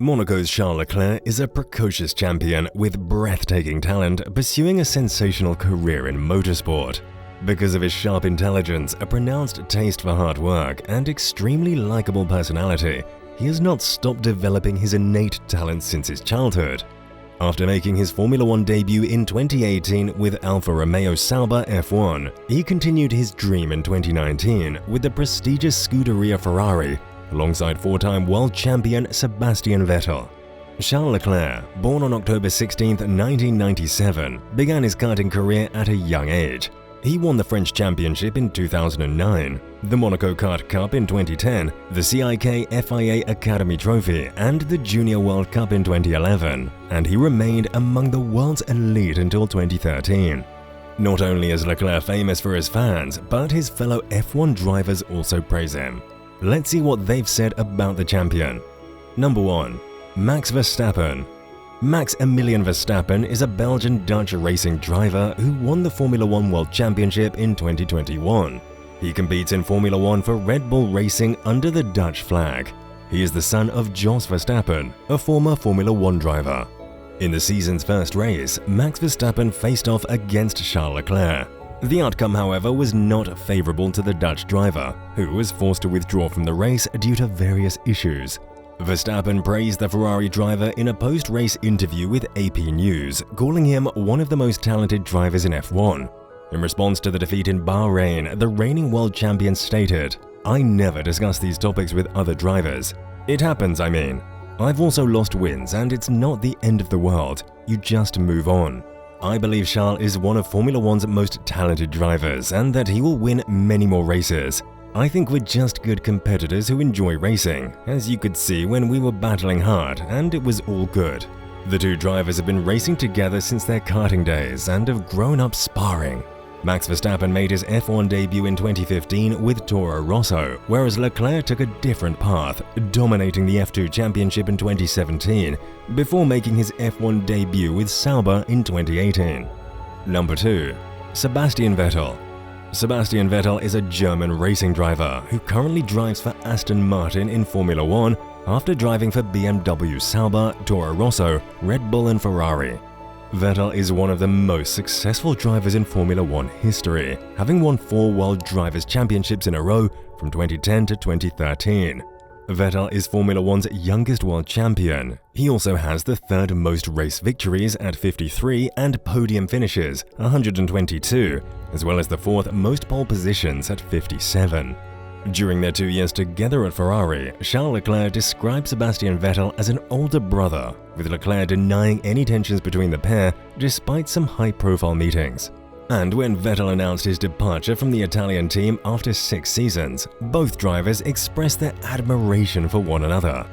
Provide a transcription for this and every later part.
Monaco's Charles Leclerc is a precocious champion with breathtaking talent pursuing a sensational career in motorsport. Because of his sharp intelligence, a pronounced taste for hard work, and extremely likable personality, he has not stopped developing his innate talent since his childhood. After making his Formula One debut in 2018 with Alfa Romeo Sauber F1, he continued his dream in 2019 with the prestigious Scuderia Ferrari, alongside four-time world champion Sebastian Vettel. Charles Leclerc, born on October 16, 1997, began his karting career at a young age. He won the French Championship in 2009, the Monaco Kart Cup in 2010, the CIK FIA Academy Trophy, and the Junior World Cup in 2011, and he remained among the world's elite until 2013. Not only is Leclerc famous for his fans, but his fellow F1 drivers also praise him. Let's see what they've said about the champion. Number 1. Max Verstappen. Max Emilian Verstappen is a Belgian-Dutch racing driver who won the Formula One World Championship in 2021. He competes in Formula One for Red Bull Racing under the Dutch flag. He is the son of Jos Verstappen, a former Formula One driver. In the season's first race, Max Verstappen faced off against Charles Leclerc. The outcome, however, was not favorable to the Dutch driver, who was forced to withdraw from the race due to various issues. Verstappen praised the Ferrari driver in a post-race interview with AP News, calling him one of the most talented drivers in F1. In response to the defeat in Bahrain, the reigning world champion stated, "I never discuss these topics with other drivers. It happens, I mean. I've also lost wins and it's not the end of the world. You just move on. I believe Charles is one of Formula One's most talented drivers and that he will win many more races. I think we're just good competitors who enjoy racing, as you could see when we were battling hard, and it was all good." The two drivers have been racing together since their karting days and have grown up sparring. Max Verstappen made his F1 debut in 2015 with Toro Rosso, whereas Leclerc took a different path, dominating the F2 Championship in 2017, before making his F1 debut with Sauber in 2018. Number 2. Sebastian Vettel. Sebastian Vettel is a German racing driver who currently drives for Aston Martin in Formula One after driving for BMW Sauber, Toro Rosso, Red Bull and Ferrari. Vettel is one of the most successful drivers in Formula One history, having won 4 World Drivers' Championships in a row from 2010 to 2013. Vettel is Formula One's youngest world champion. He also has the third most race victories at 53 and podium finishes, 122, as well as the fourth most pole positions at 57. During their 2 years together at Ferrari, Charles Leclerc described Sebastian Vettel as an older brother, with Leclerc denying any tensions between the pair despite some high-profile meetings. And when Vettel announced his departure from the Italian team after 6 seasons, both drivers expressed their admiration for one another.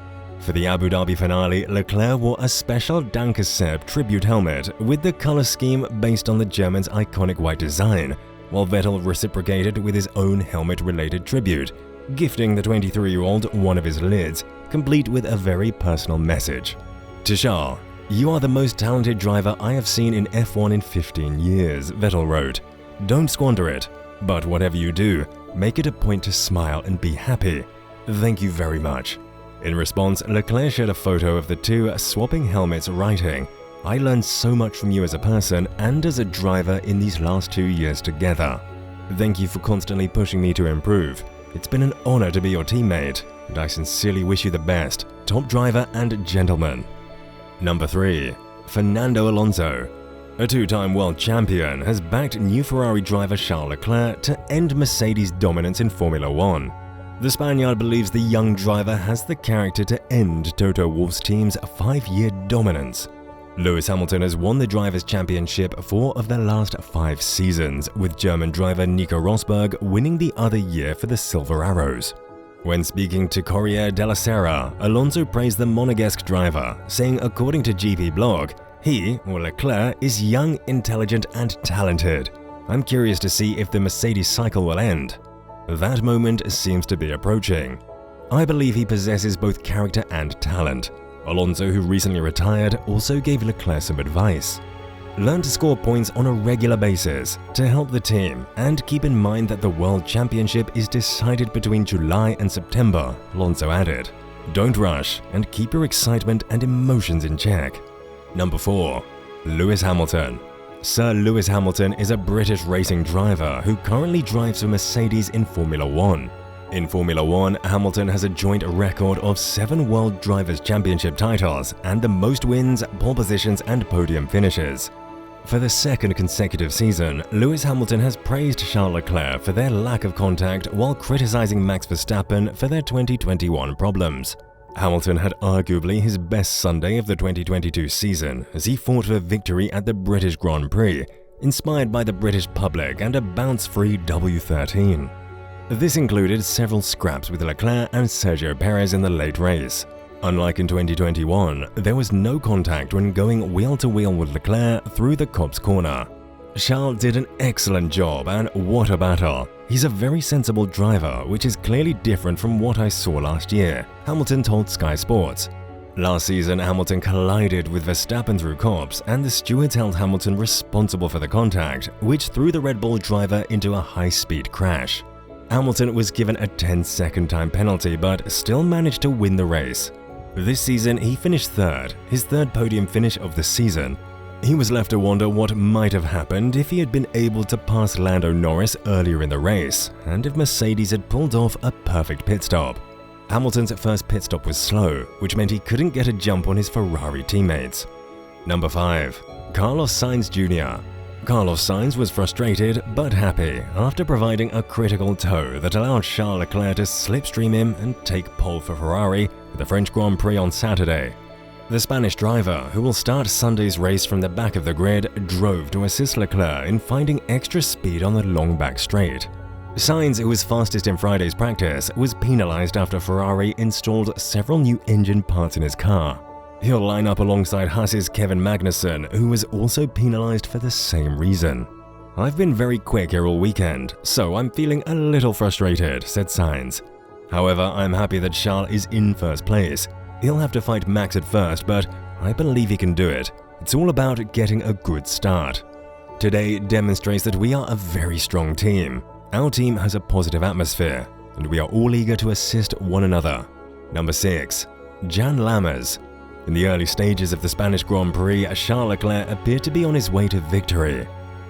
For the Abu Dhabi finale, Leclerc wore a special Danke Seb tribute helmet with the color scheme based on the German's iconic white design, while Vettel reciprocated with his own helmet-related tribute, gifting the 23-year-old one of his lids, complete with a very personal message. To Charles, "You are the most talented driver I have seen in F1 in 15 years, Vettel wrote. "Don't squander it, but whatever you do, make it a point to smile and be happy. Thank you very much." In response, Leclerc shared a photo of the two swapping helmets, writing, "I learned so much from you as a person and as a driver in these last 2 years together. Thank you for constantly pushing me to improve. It's been an honor to be your teammate, and I sincerely wish you the best, top driver and gentleman." Number 3. Fernando Alonso. A 2-time world champion has backed new Ferrari driver Charles Leclerc to end Mercedes' dominance in Formula One. The Spaniard believes the young driver has the character to end Toto Wolff's team's 5-year dominance. Lewis Hamilton has won the Drivers' Championship 4 of the last 5 seasons, with German driver Nico Rosberg winning the other year for the Silver Arrows. When speaking to Corriere della Sera, Alonso praised the Monegasque driver, saying according to GP Blog, he, or Leclerc, is young, intelligent and talented. I'm curious to see if the Mercedes cycle will end. That moment seems to be approaching. I believe he possesses both character and talent. Alonso, who recently retired, also gave Leclerc some advice. Learn to score points on a regular basis to help the team, and keep in mind that the World Championship is decided between July and September, Alonso added. Don't rush and keep your excitement and emotions in check. Number 4. Lewis Hamilton. Sir Lewis Hamilton is a British racing driver who currently drives for Mercedes in Formula 1. In Formula 1, Hamilton has a joint record of 7 World Drivers' Championship titles and the most wins, pole positions and podium finishes. For the second consecutive season, Lewis Hamilton has praised Charles Leclerc for their lack of contact while criticizing Max Verstappen for their 2021 problems. Hamilton had arguably his best Sunday of the 2022 season as he fought for victory at the British Grand Prix, inspired by the British public and a bounce-free W13. This included several scraps with Leclerc and Sergio Perez in the late race. Unlike in 2021, there was no contact when going wheel-to-wheel with Leclerc through the Copse corner. Charles did an excellent job, and what a battle! He's a very sensible driver, which is clearly different from what I saw last year, Hamilton told Sky Sports. Last season, Hamilton collided with Verstappen through Copse, and the stewards held Hamilton responsible for the contact, which threw the Red Bull driver into a high-speed crash. Hamilton was given a 10-second time penalty but still managed to win the race. This season, he finished third, his third podium finish of the season. He was left to wonder what might have happened if he had been able to pass Lando Norris earlier in the race, and if Mercedes had pulled off a perfect pit stop. Hamilton's first pit stop was slow, which meant he couldn't get a jump on his Ferrari teammates. Number 5. Carlos Sainz Jr. Carlos Sainz was frustrated but happy after providing a critical tow that allowed Charles Leclerc to slipstream him and take pole for Ferrari at the French Grand Prix on Saturday. The Spanish driver, who will start Sunday's race from the back of the grid, drove to assist Leclerc in finding extra speed on the long back straight. Sainz, who was fastest in Friday's practice, was penalized after Ferrari installed several new engine parts in his car. He'll line up alongside Haas's Kevin Magnussen, who was also penalized for the same reason. "I've been very quick here all weekend, so I'm feeling a little frustrated," said Sainz. "However, I'm happy that Charles is in first place. He'll have to fight Max at first, but I believe he can do it. It's all about getting a good start." Today demonstrates that we are a very strong team. Our team has a positive atmosphere, and we are all eager to assist one another. Number 6. Jan Lammers. In the early stages of the Spanish Grand Prix, Charles Leclerc appeared to be on his way to victory.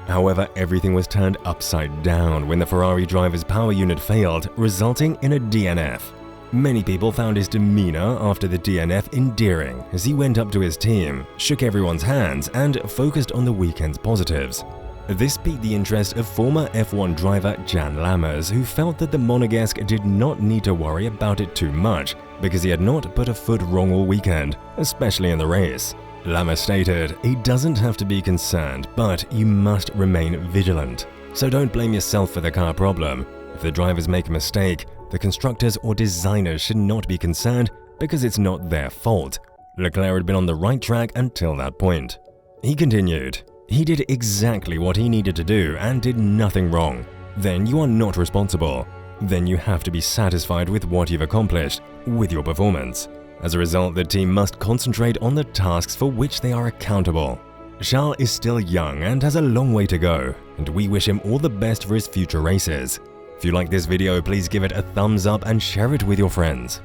However, everything was turned upside down when the Ferrari driver's power unit failed, resulting in a DNF. Many people found his demeanor after the DNF endearing as he went up to his team, shook everyone's hands, and focused on the weekend's positives. This piqued the interest of former F1 driver Jan Lammers, who felt that the Monegasque did not need to worry about it too much because he had not put a foot wrong all weekend, especially in the race. Lammers stated, "He doesn't have to be concerned, but you must remain vigilant. So don't blame yourself for the car problem. If the drivers make a mistake, the constructors or designers should not be concerned because it's not their fault." Leclerc had been on the right track until that point. He continued, "He did exactly what he needed to do and did nothing wrong. Then you are not responsible. Then you have to be satisfied with what you've accomplished, with your performance. As a result, the team must concentrate on the tasks for which they are accountable." Charles is still young and has a long way to go, and we wish him all the best for his future races. If you like this video, please give it a thumbs up and share it with your friends.